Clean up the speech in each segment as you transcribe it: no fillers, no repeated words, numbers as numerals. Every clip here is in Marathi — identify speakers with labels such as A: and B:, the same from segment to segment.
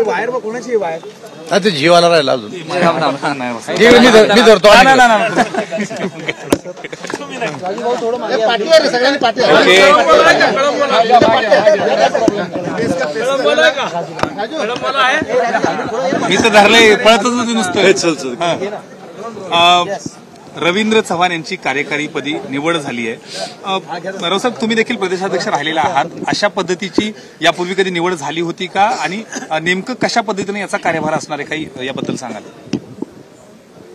A: वायर कोणाची वायर
B: ते जीवाला राहिला अजून मी धरतो
A: मी तर धरले पळतच नुसतं. रवींद्र चव्हाण यांची कार्यकारीपदी निवड झाली आहे. रावसाहेब, तुम्ही देखील प्रदेशाध्यक्ष राहिलेला आहात. अशा पद्धतीची यापूर्वी कधी निवड झाली होती का, आणि नेमकं कशा पद्धतीने याचा कार्यभार असणार आहे, काही याबद्दल सांगाल?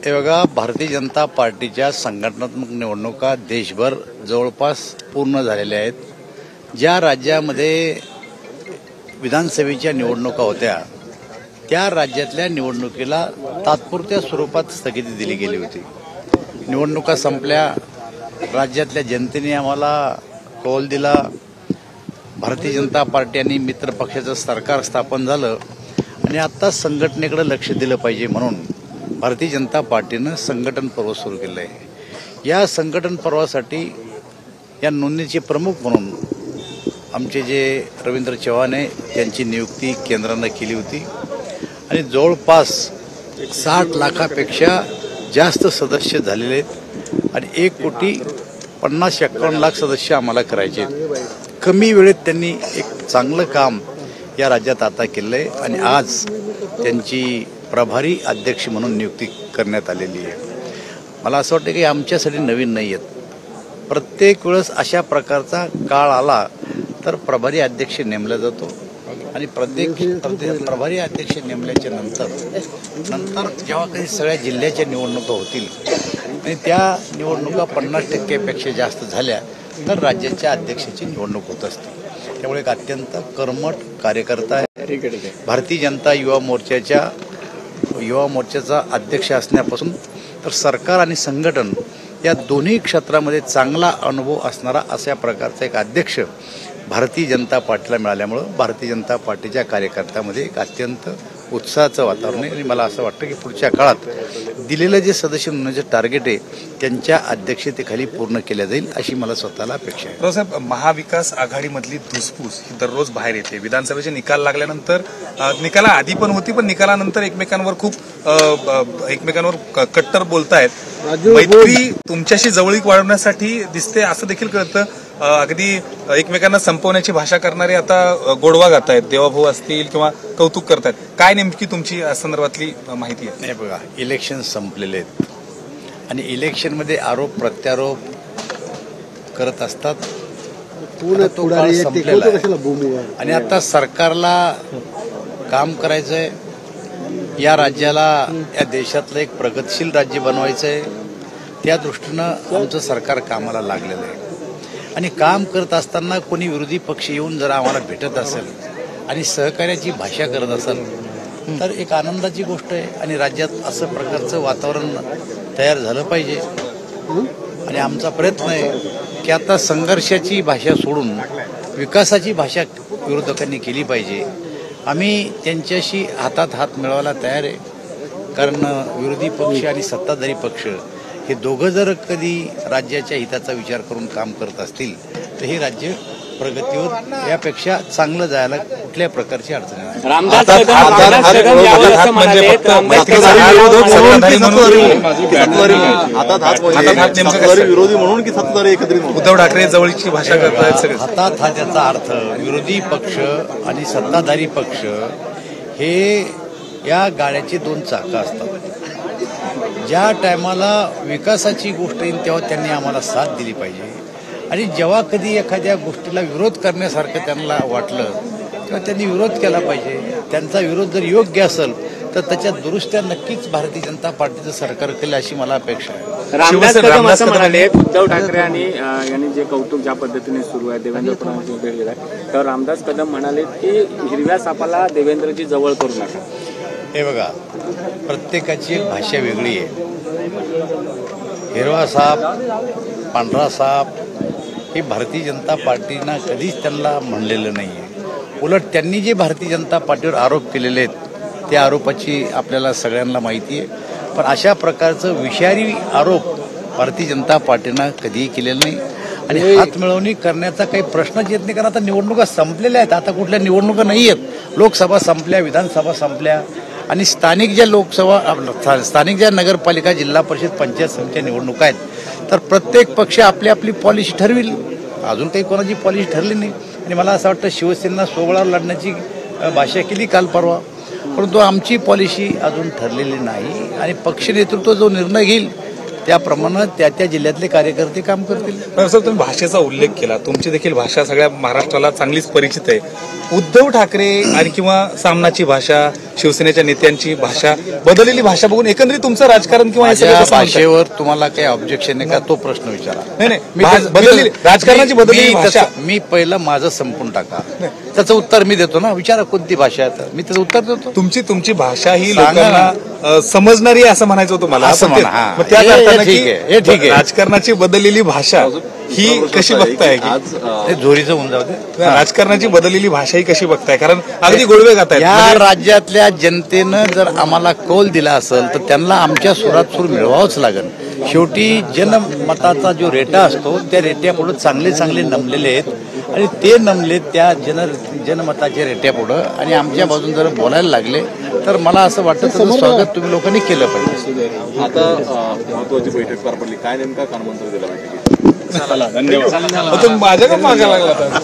B: हे बघा, भारतीय जनता पार्टीच्या संघटनात्मक निवडणुका देशभर जवळपास पूर्ण झालेल्या आहेत. ज्या राज्यामध्ये विधानसभेच्या निवडणुका होत्या त्या राज्यातल्या निवडणुकीला तात्पुरत्या स्वरूपात स्थगिती दिली गेली होती. निवडणुका संपल्या, राज्यातल्या जनतेने आम्हाला कौल दिला, भारतीय जनता पार्टी आणि मित्र पक्षाचं सरकार स्थापन झालं, आणि आता संघटनेकडे लक्ष दिलं पाहिजे म्हणून भारतीय जनता पार्टीनं संघटन पर्व सुरू केलं आहे. या संघटन पर्वासाठी या नोंदणीचे प्रमुख म्हणून आमचे जे रवींद्र चव्हाण आहे त्यांची नियुक्ती केंद्रानं केली होती, आणि जवळपास 60 लाखापेक्षा जास्त सदस्य झालेले आहेत, आणि 1,50,51,00,000 सदस्य आम्हाला करायचे आहेत. कमी वेळेत त्यांनी एक चांगलं काम या राज्यात आता केलं आहे, आणि आज त्यांची प्रभारी अध्यक्ष म्हणून नियुक्ती करण्यात आलेली आहे. मला असं वाटतं की आमच्यासाठी नवीन नाही आहेत. प्रत्येक वेळेस अशा प्रकारचा काळ आला तर प्रभारी अध्यक्ष नेमला जातो, आणि प्रभारी अध्यक्ष नेमल्याच्या नंतर जेव्हा काही सगळ्या जिल्ह्याच्या निवडणुका होतील आणि त्या निवडणुका 50% जास्त झाल्या तर राज्याच्या अध्यक्षाची निवडणूक होत असते. त्यामुळे एक अत्यंत कर्मठ कार्यकर्ता आहे. भारतीय जनता युवा मोर्चाचा अध्यक्ष असण्यापासून तर सरकार आणि संघटन या दोन्ही क्षेत्रामध्ये चांगला अनुभव असणारा अशा प्रकारचा एक अध्यक्ष भारतीय जनता पार्टीला मिळाल्यामुळं भारतीय जनता पार्टीच्या कार्यकर्त्यामध्ये एक अत्यंत उत्साहाचं वातावरण आहे, आणि मला असं वाटतं की पुढच्या काळात दिलेलं जे सदस्य नोंदणीचं टार्गेट आहे त्यांच्या अध्यक्षतेखाली पूर्ण केल्या जाईल अशी मला स्वतःला अपेक्षा आहे.
A: साहेब, महाविकास आघाडीमधली धुसफूस ही दररोज बाहेर येते. विधानसभेचे निकाल लागल्यानंतर, निकाला आधी पण होती पण निकालानंतर एकमेकांवर कट्टर बोलतायत. मैत्री तुमच्याशी जवळीक वाढवण्यासाठी दिसते असं देखील कळतं. अगदी एकमेकांना संपवण्याची भाषा करणारे आता गोडवा गात आहेत, देवाभाऊ असतील किंवा कौतुक करतायत. काय नेमकी तुमची या संदर्भातली माहिती आहे?
B: नाही बघा, इलेक्शन संपलेले आहेत आणि इलेक्शनमध्ये आरोप प्रत्यारोप करत असतात. तो काळ संपलेला आहे आणि आता सरकारला काम करायचंय. या राज्याला, या देशातलं एक प्रगतशील राज्य बनवायचं आहे. त्या दृष्टीनं आमचं सरकार कामाला लागलेलं आहे, आणि काम करत असताना कोणी विरोधी पक्ष येऊन जर आम्हाला भेटत असेल आणि सहकार्याची भाषा करत असेल तर एक आनंदाची गोष्ट आहे. आणि राज्यात असं प्रकारचं वातावरण तयार झालं पाहिजे, आणि आमचा प्रयत्न आहे की आता संघर्षाची भाषा सोडून विकासाची भाषा विरोधकांनी केली पाहिजे. आम्ही त्यांच्याशी हातात हात मिळवायला तयार आहे, कारण विरोधी पक्ष आणि सत्ताधारी पक्ष हे दोघं जर कधी राज्याच्या हिताचा विचार करून काम करत असतील तर हे राज्य प्रगतीवर यापेक्षा चांगलं जायला कुठल्या प्रकारची अडचण नाही.
A: उद्धव ठाकरे जवळची भाषा करतात.
B: हातात हा त्याचा अर्थ विरोधी पक्ष आणि सत्ताधारी पक्ष हे या गाड्याची 2 चाकं असतात. ज्या टायमाला विकासाची गोष्ट येईल तेव्हा त्यांनी आम्हाला साथ दिली पाहिजे, आणि जेव्हा कधी एखाद्या गोष्टीला विरोध करण्यासारखं त्यांना वाटलं तेव्हा त्यांनी विरोध केला पाहिजे. त्यांचा विरोध जर योग्य असेल तर त्याच्या दुरुस्त्या नक्कीच भारतीय जनता पार्टीचं सरकार केलं अशी मला अपेक्षा आहे.
C: रामदास कदम असं म्हणाले, उद्धव ठाकरे आणि यांनी जे कौतुक ज्या पद्धतीने सुरू आहे देवेंद्र फडणवीस भेट दिलाय, तर रामदास कदम म्हणाले की हिरव्या सापाला देवेंद्रजी जवळ करू नका.
B: हे बघा, प्रत्येकाची एक भाषा वेगळी आहे. हिरवा साप, पांढरा साप हे भारतीय जनता पार्टीनं कधीच त्यांना म्हणलेलं नाही आहे. उलट त्यांनी जे भारतीय जनता पार्टीवर आरोप केलेले आहेत त्या आरोपाची आपल्याला सगळ्यांना माहिती आहे. पण अशा प्रकारचं विषारी आरोप भारतीय जनता पार्टीनं कधीही केलेलं नाही. आणि हातमिळवणी करण्याचा काही प्रश्नच येत नाही, कारण आता निवडणुका संपलेल्या आहेत. आता कुठल्या निवडणुका नाही आहेत. लोकसभा संपल्या, विधानसभा संपल्या आणि स्थानिक ज्या नगरपालिका, जिल्हा परिषद, पंचायत समित्या निवडणुका आहेत, तर प्रत्येक पक्ष आपली आपली पॉलिसी ठरविल. अजून काही कोणाची पॉलिसी ठरली नाही. आणि मला असं वाटतं शिवसेना सोबळावर लढण्याची भाषा केली काल परवा, परंतु आमची पॉलिसी अजून ठरलेली नाही. आणि पक्ष नेतृत्व जो निर्णय घेईल त्याप्रमाणे त्या जिल्ह्यातले कार्यकर्ते काम करतील.
A: सर, तुम्ही भाषेचा उल्लेख केला. तुमची देखील भाषा सगळ्या महाराष्ट्राला चांगलीच परिचित आहे. उद्धव ठाकरे आणि किंवा सामनाची भाषा, शिवसेनेच्या नेत्यांची भाषा, बदललेली भाषा बघून एकंदरीत तुमचं राजकारण किंवा हे सगळं कसं
B: भाषेवर तुम्हाला काही ऑब्जेक्शन आहे का, तो प्रश्न विचारा.
A: नाही, राजकारणाची बदललेली भाषा.
B: मी पहिलं माझं संपून टाका, त्याचं उत्तर मी देतो ना. विचारा कोणती भाषा आहे, मी त्याचं उत्तर देतो.
A: तुमची भाषा ही लोकांना समजणारी आहे असं म्हणायचं होतं मला. मग त्याच अर्थानं की राजकारणाची बदललेली भाषा ही कशी बघताय की
B: झोरीचं होऊन जाऊ दे.
A: राजकारणाची बदललेली भाषा ही कशी बघताय, कारण अगदी गोडवे गातायत.
B: या राज्यातल्या जनतेनं जर आम्हाला कौल दिला असेल तर त्यांना आमच्या सुरात सूर मिळवावंच लागेल. शेवटी जनमताचा जो रेटा असतो त्या रेट्यापुढे चांगले नमलेले आहेत आणि ते नमले त्या जनमताच्या रेट्यापुढं आणि आमच्या बाजून जर बोलायला लागले तर मला असं वाटतं त्याचं स्वागत तुम्ही लोकांनी केलं पाहिजे.
D: आता महत्वाची बैठक पार पडली, काय नेमका कानमंत्र दिला बैठकीत?
A: धन्यवाद. माझ्या का मागा लागला